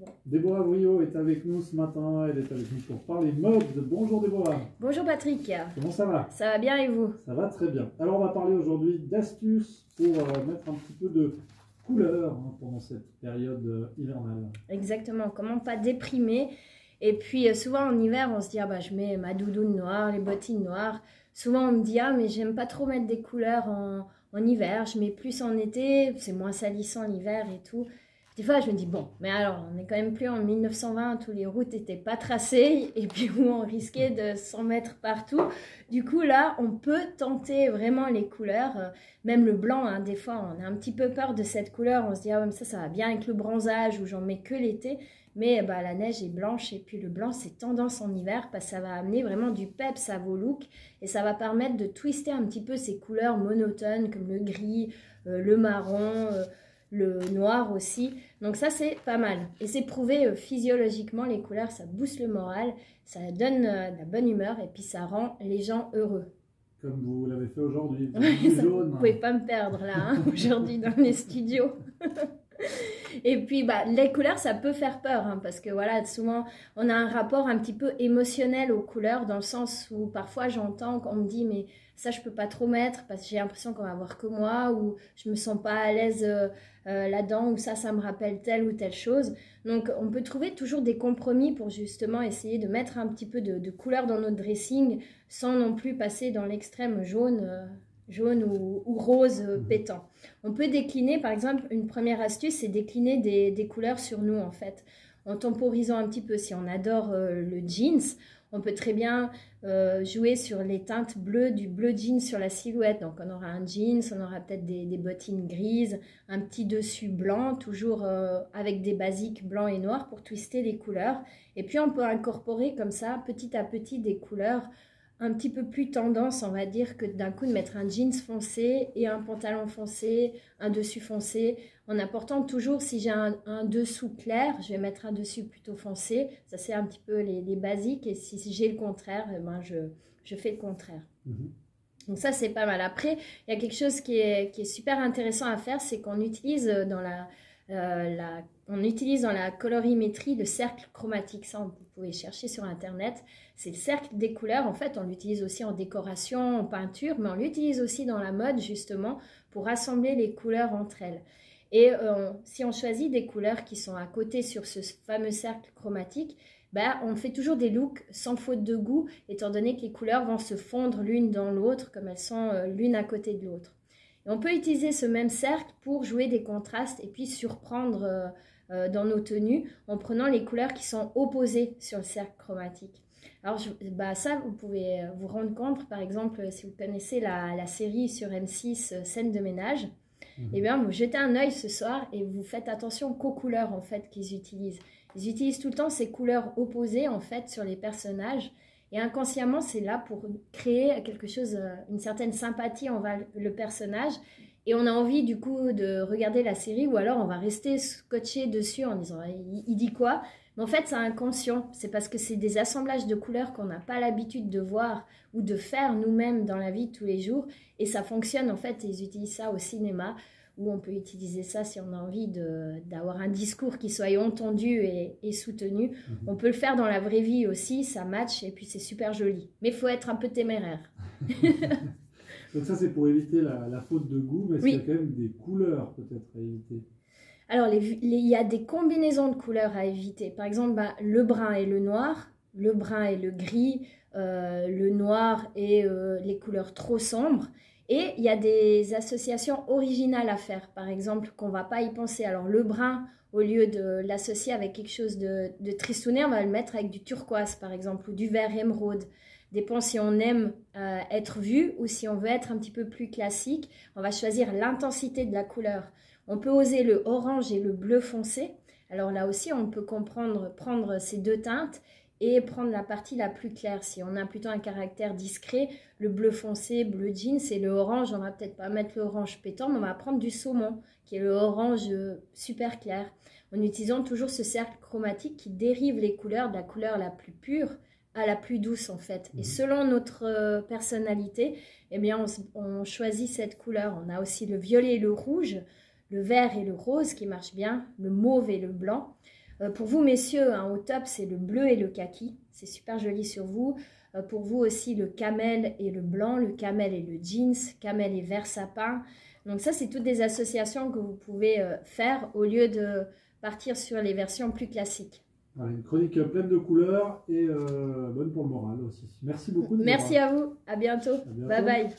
Bon. Déborah Brio est avec nous ce matin, elle est avec nous pour parler mode. Bonjour Déborah. Bonjour Patrick. Comment ça va? Ça va bien et vous? Ça va très bien. Alors on va parler aujourd'hui d'astuces pour mettre un petit peu de couleur pendant cette période hivernale. Exactement, comment pas déprimer. Et puis souvent en hiver on se dit ah bah je mets ma doudoune noire, les bottines noires. Souvent on me dit ah mais j'aime pas trop mettre des couleurs en hiver, je mets plus en été, c'est moins salissant l'hiver et tout. Des fois, je me dis, bon, mais alors, on n'est quand même plus en 1920, où les routes n'étaient pas tracées et puis où on risquait de s'en mettre partout. Du coup, là, on peut tenter vraiment les couleurs, même le blanc, hein, des fois, on a un petit peu peur de cette couleur. On se dit, ah, mais ça va bien avec le bronzage ou j'en mets que l'été. Mais bah, la neige est blanche et puis le blanc, c'est tendance en hiver parce que ça va amener vraiment du peps à vos looks et ça va permettre de twister un petit peu ces couleurs monotones comme le gris, le marron, le noir aussi, donc ça c'est pas mal et c'est prouvé physiologiquement, les couleurs ça booste le moral, ça donne de la bonne humeur et puis ça rend les gens heureux. Comme vous l'avez fait aujourd'hui, vous pouvez pas me perdre là hein, aujourd'hui dans les studios. Et puis bah, les couleurs ça peut faire peur hein, parce que voilà souvent on a un rapport un petit peu émotionnel aux couleurs dans le sens où parfois j'entends qu'on me dit mais ça je peux pas trop mettre parce que j'ai l'impression qu'on va voir que moi ou je me sens pas à l'aise là-dedans ou ça me rappelle telle ou telle chose. Donc on peut trouver toujours des compromis pour justement essayer de mettre un petit peu de couleur dans notre dressing sans non plus passer dans l'extrême jaune ou rose pétant. On peut décliner, par exemple, une première astuce, c'est décliner des couleurs sur nous, en fait. En temporisant un petit peu, si on adore le jeans, on peut très bien jouer sur les teintes bleues du bleu jean sur la silhouette. Donc, on aura un jeans, on aura peut-être des bottines grises, un petit dessus blanc, toujours avec des basiques blancs et noirs pour twister les couleurs. Et puis, on peut incorporer comme ça, petit à petit, des couleurs un petit peu plus tendance, on va dire, que d'un coup de mettre un jeans foncé et un pantalon foncé, un dessus foncé, en apportant toujours, si j'ai un dessous clair, je vais mettre un dessus plutôt foncé, ça c'est un petit peu les basiques, et si j'ai le contraire, eh ben je fais le contraire. Donc ça c'est pas mal. Après, il y a quelque chose qui est super intéressant à faire, c'est qu'on utilise dans la colorimétrie le cercle chromatique. Ça, vous pouvez chercher sur internet. C'est le cercle des couleurs. En fait, on l'utilise aussi en décoration, en peinture, mais on l'utilise aussi dans la mode, justement, pour rassembler les couleurs entre elles. Et si on choisit des couleurs qui sont à côté sur ce fameux cercle chromatique, ben, on fait toujours des looks sans faute de goût, étant donné que les couleurs vont se fondre l'une dans l'autre, comme elles sont l'une à côté de l'autre. Et on peut utiliser ce même cercle pour jouer des contrastes et puis surprendre dans nos tenues en prenant les couleurs qui sont opposées sur le cercle chromatique. Alors bah ça, vous pouvez vous rendre compte, par exemple, si vous connaissez la série sur M6, Scène de ménage, eh bien, vous jetez un œil ce soir et vous faites attention qu'aux couleurs en fait qu'ils utilisent. Ils utilisent tout le temps ces couleurs opposées en fait sur les personnages. Et inconsciemment, c'est là pour créer quelque chose, une certaine sympathie envers le personnage. Et on a envie du coup de regarder la série ou alors on va rester scotché dessus en disant il dit quoi? Mais en fait, c'est inconscient. C'est parce que c'est des assemblages de couleurs qu'on n'a pas l'habitude de voir ou de faire nous-mêmes dans la vie de tous les jours. Et ça fonctionne en fait. Ils utilisent ça au cinéma où on peut utiliser ça si on a envie d'avoir un discours qui soit entendu et soutenu. On peut le faire dans la vraie vie aussi, ça match et puis c'est super joli. Mais il faut être un peu téméraire. Donc ça, c'est pour éviter la faute de goût, mais oui. Il y a quand même des couleurs peut-être à éviter. Alors, il y a des combinaisons de couleurs à éviter. Par exemple, bah, le brun et le noir, le brun et le gris, le noir et les couleurs trop sombres. Et il y a des associations originales à faire, par exemple, qu'on ne va pas y penser. Alors, le brun, au lieu de l'associer avec quelque chose de tristouné, on va le mettre avec du turquoise, par exemple, ou du vert émeraude. Dépend si on aime être vu ou si on veut être un petit peu plus classique. On va choisir l'intensité de la couleur. On peut oser le orange et le bleu foncé. Alors là aussi, on peut prendre ces deux teintes et prendre la partie la plus claire. Si on a plutôt un caractère discret, le bleu foncé, bleu jeans et le orange, on va peut-être pas mettre l'orange pétant, mais on va prendre du saumon, qui est le orange super clair. En utilisant toujours ce cercle chromatique qui dérive les couleurs de la couleur la plus pure à la plus douce en fait. Et selon notre personnalité, eh bien on choisit cette couleur. On a aussi le violet et le rouge, le vert et le rose qui marchent bien, le mauve et le blanc. Pour vous, messieurs, hein, au top, c'est le bleu et le kaki. C'est super joli sur vous. Pour vous aussi, le camel et le blanc. Le camel et le jeans. Camel et vert sapin. Donc ça, c'est toutes des associations que vous pouvez faire au lieu de partir sur les versions plus classiques. Voilà, une chronique pleine de couleurs et bonne pour le moral aussi. Merci beaucoup. Merci à vous. À bientôt. À bientôt. Bye bye.